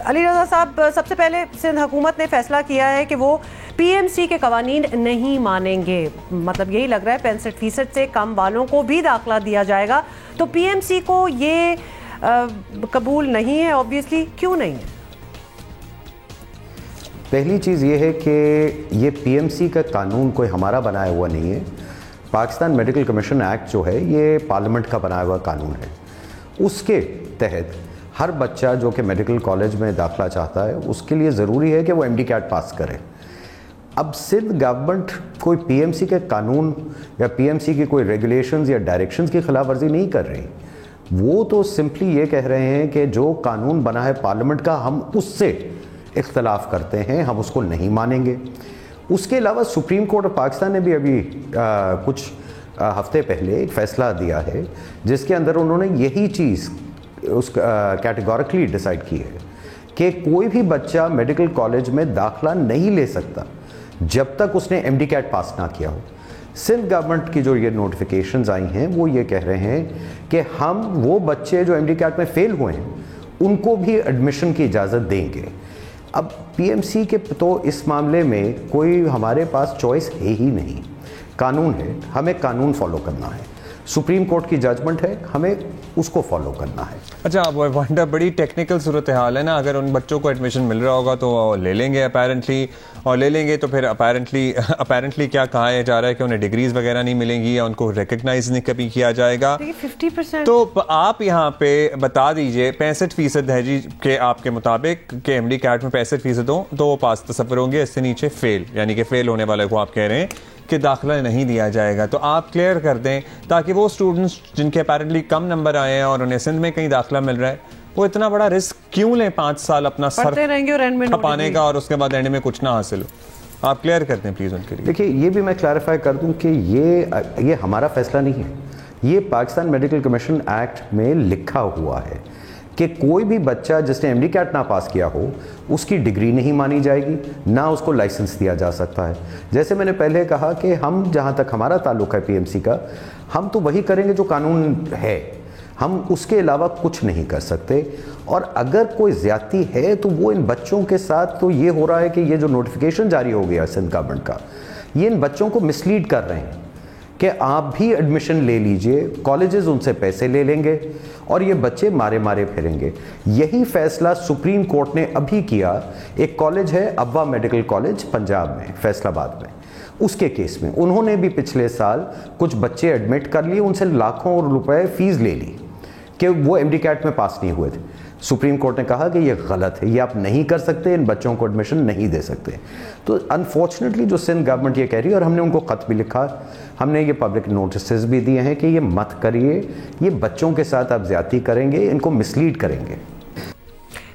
अली रज़ा साहब, सबसे पहले सिंध हुकूमत ने फैसला किया है कि वो पीएमसी के कवानीन नहीं मानेंगे, मतलब यही लग रहा है 65% से कम वालों को भी दाखिला दिया जाएगा। तो पीएमसी को ये कबूल नहीं है, ऑब्वियसली क्यों नहीं है? पहली चीज़ ये है कि ये पीएमसी का कानून कोई हमारा बनाया हुआ नहीं है। पाकिस्तान मेडिकल कमीशन एक्ट जो है ये पार्लियामेंट का बनाया हुआ कानून है। उसके तहत हर बच्चा जो कि मेडिकल कॉलेज में दाखिला चाहता है उसके लिए ज़रूरी है कि वो एमडी कैट पास करे। अब सिंध गवर्नमेंट कोई पीएमसी के कानून या पीएमसी की कोई रेगुलेशंस या डायरेक्शंस की खिलाफ वर्जी नहीं कर रही। वो तो सिंपली ये कह रहे हैं कि जो कानून बना है पार्लियामेंट का हम उससे इख्तलाफ करते हैं, हम उसको नहीं मानेंगे। उसके अलावा सुप्रीम कोर्ट ऑफ पाकिस्तान ने भी अभी कुछ हफ्ते पहले एक फ़ैसला दिया है जिसके अंदर उन्होंने यही चीज़ उस कैटेगोरिकली डिसाइड की है कि कोई भी बच्चा मेडिकल कॉलेज में दाखिला नहीं ले सकता जब तक उसने एमडी कैट पास ना किया हो। सिंध गवर्नमेंट की जो ये नोटिफिकेशंस आई हैं वो ये कह रहे हैं कि हम वो बच्चे जो एमडी कैट में फ़ेल हुए हैं उनको भी एडमिशन की इजाज़त देंगे। अब पीएमसी के तो इस मामले में कोई हमारे पास चॉइस है ही नहीं, कानून है, हमें कानून फॉलो करना है। सुप्रीम कोर्ट की जजमेंट है, हमें उसको फॉलो करना है। अच्छा, अब वंडा बड़ी टेक्निकल सूरत हाल है ना। अगर उन बच्चों को एडमिशन मिल रहा होगा तो ले लेंगे अपेरेंटली, और ले लेंगे तो फिर अपेरेंटली क्या कहा जा रहा है कि उन्हें डिग्रीज वगैरह नहीं मिलेंगी या उनको रिकग्नाइज नहीं कभी किया जाएगा। 50%। तो आप यहाँ पे बता दीजिए 65% है जी के आपके मुताबिक के एमडी कैट में 65% हो तो वो पास तस्वर होंगे, इससे नीचे फेल, यानी कि फेल होने वाले को आप कह रहे हैं कि दाखिला नहीं दिया जाएगा। तो आप क्लियर कर दें ताकि वो स्टूडेंट्स जिनके अपेरेंटली कम नंबर आए हैं और उन्हें सिंध में कहीं दाखिला मिल रहा है वो इतना बड़ा रिस्क क्यों लें 5 साल अपना सर खपाने का और उसके बाद एंड में कुछ ना हासिल हो। आप क्लियर करते हैं प्लीज़ उनके लिए। देखिए, ये भी मैं क्लैरिफाई कर दूं कि ये हमारा फैसला नहीं है, ये पाकिस्तान मेडिकल कमीशन एक्ट में लिखा हुआ है कि कोई भी बच्चा जिसने एमडी कैट ना पास किया हो उसकी डिग्री नहीं मानी जाएगी, ना उसको लाइसेंस दिया जा सकता है। जैसे मैंने पहले कहा कि हम जहाँ तक हमारा ताल्लुक़ है पीएमसी का, हम तो वही करेंगे जो कानून है, हम उसके अलावा कुछ नहीं कर सकते। और अगर कोई ज़्यादती है तो वो इन बच्चों के साथ तो ये हो रहा है कि ये जो नोटिफिकेशन जारी हो गया सिंध गवर्नमेंट का, ये इन बच्चों को मिसलीड कर रहे हैं कि आप भी एडमिशन ले लीजिए, कॉलेजेस उनसे पैसे ले लेंगे और ये बच्चे मारे मारे फिरेंगे। यही फैसला सुप्रीम कोर्ट ने अभी किया। एक कॉलेज है अब्बा मेडिकल कॉलेज पंजाब में, फैसलाबाद में, उसके केस में उन्होंने भी पिछले साल कुछ बच्चे एडमिट कर लिए, उनसे लाखों रुपए फीस ले ली कि वो एमडी कैट में पास नहीं हुए थे। सुप्रीम कोर्ट ने कहा कि ये गलत है, ये आप नहीं कर सकते, इन बच्चों को एडमिशन नहीं दे सकते। तो अनफॉर्चुनेटली जो सिंध गवर्नमेंट ये कह रही है, और हमने उनको ख़त भी लिखा, हमने ये पब्लिक नोटिस भी दिए हैं कि ये मत करिए, ये बच्चों के साथ आप ज़्यादती करेंगे, इनको मिसलीड करेंगे।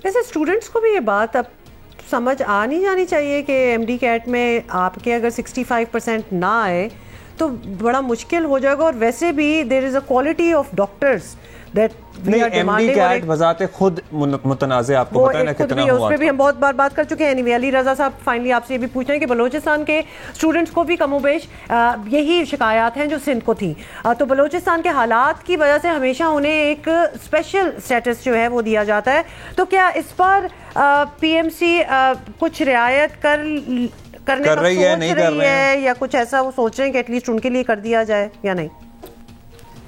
वैसे स्टूडेंट्स को भी ये बात अब समझ आ नहीं जानी चाहिए कि एमडी कैट में आपके अगर 65% ना आए तो बड़ा मुश्किल हो जाएगा। और वैसे भी there is a quality of doctors that नहीं, एमडी कैट वज़ाते खुद मुतनाज़े, आपको पता है ना कितना हुआ। उस पे भी हम बहुत बार बात कर चुके हैं। एनीवे अली रज़ा साहब, फाइनली आपसे ये भी पूछना है कि बलूचिस्तान के स्टूडेंट्स को भी कमोबेश यही शिकायत हैं जो सिंध को थी, तो बलूचिस्तान के हालात की वजह से हमेशा उन्हें एक स्पेशल स्टेटस जो है वो दिया जाता है। तो क्या इस पर पीएमसी कुछ रियायत करने का रही है, नहीं कर रही है, या कुछ ऐसा वो सोच रहे हैं कि एटलीस्ट उनके लिए कर दिया जाए या नहीं?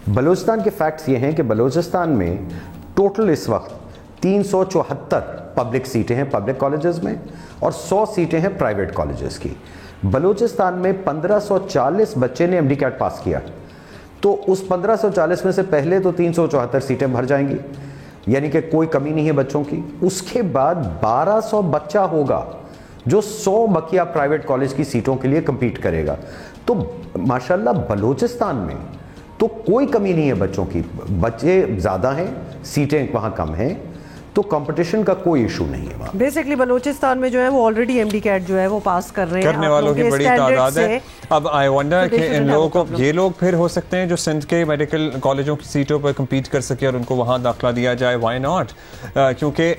बलूचिस्तान के फैक्ट्स ये हैं कि बलूचिस्तान में टोटल इस वक्त 374 पब्लिक सीटें हैं पब्लिक कॉलेजेस में और 100 सीटें हैं प्राइवेट कॉलेजेस की। बलूचिस्तान में 1540 बच्चे ने एमडी कैट पास किया, तो उस 1540 में से पहले तो 374 सीटें भर जाएंगी, यानी कि कोई कमी नहीं है बच्चों की। उसके बाद 1200 बच्चा होगा जो 100 बकिया प्राइवेट कॉलेज की सीटों के लिए कम्पीट करेगा। तो माशाल्लाह बलूचिस्तान में तो कोई कमी नहीं है बच्चों की, बच्चे ज़्यादा हैं, सीटें वहाँ कम हैं, तो कंपटीशन का कोई इशू नहीं है वहाँ। बेसिकली बलूचिस्तान में जो है वो ऑलरेडी एमडी कैट जो है वो पास कर रहे हैं, करने वालों की बड़ी तादाद है। अब आई वंडर कि इन लोगों को, ये लोग फिर हो सकते हैं जो सिंध के मेडिकल कॉलेजों की सीटों पर कम्पीट कर सके और उनको वहाँ दाखिला दिया जाए, व्हाई नॉट? क्योंकि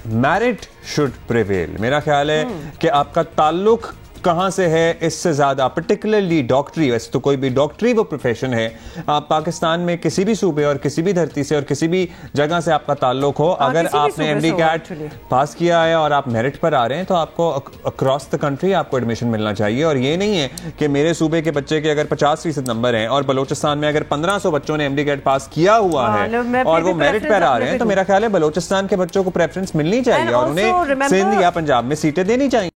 मेरिट शुड प्रिवेल। मेरा ख्याल है कि आपका ताल्लुक कहां से है इससे ज्यादा, पर्टिकुलरली डॉक्टरी, वैसे तो कोई भी डॉक्टरी वो प्रोफेशन है, आप पाकिस्तान में किसी भी सूबे और किसी भी धरती से और किसी भी जगह से आपका ताल्लुक हो, अगर आपने एमडी कैट पास किया है और आप मेरिट पर आ रहे हैं तो आपको अक्रॉस द कंट्री आपको एडमिशन मिलना चाहिए। और ये नहीं है कि मेरे सूबे के बच्चे के अगर 50% नंबर हैं और बलोचिस्तान में अगर 1500 बच्चों ने एमडी कैट पास किया हुआ है और वो मेरिट पर आ रहे हैं, तो मेरा ख्याल है बलोचिस्तान के बच्चों को प्रेफरेंस मिलनी चाहिए और उन्हें सिंध या पंजाब में सीटें देनी चाहिए।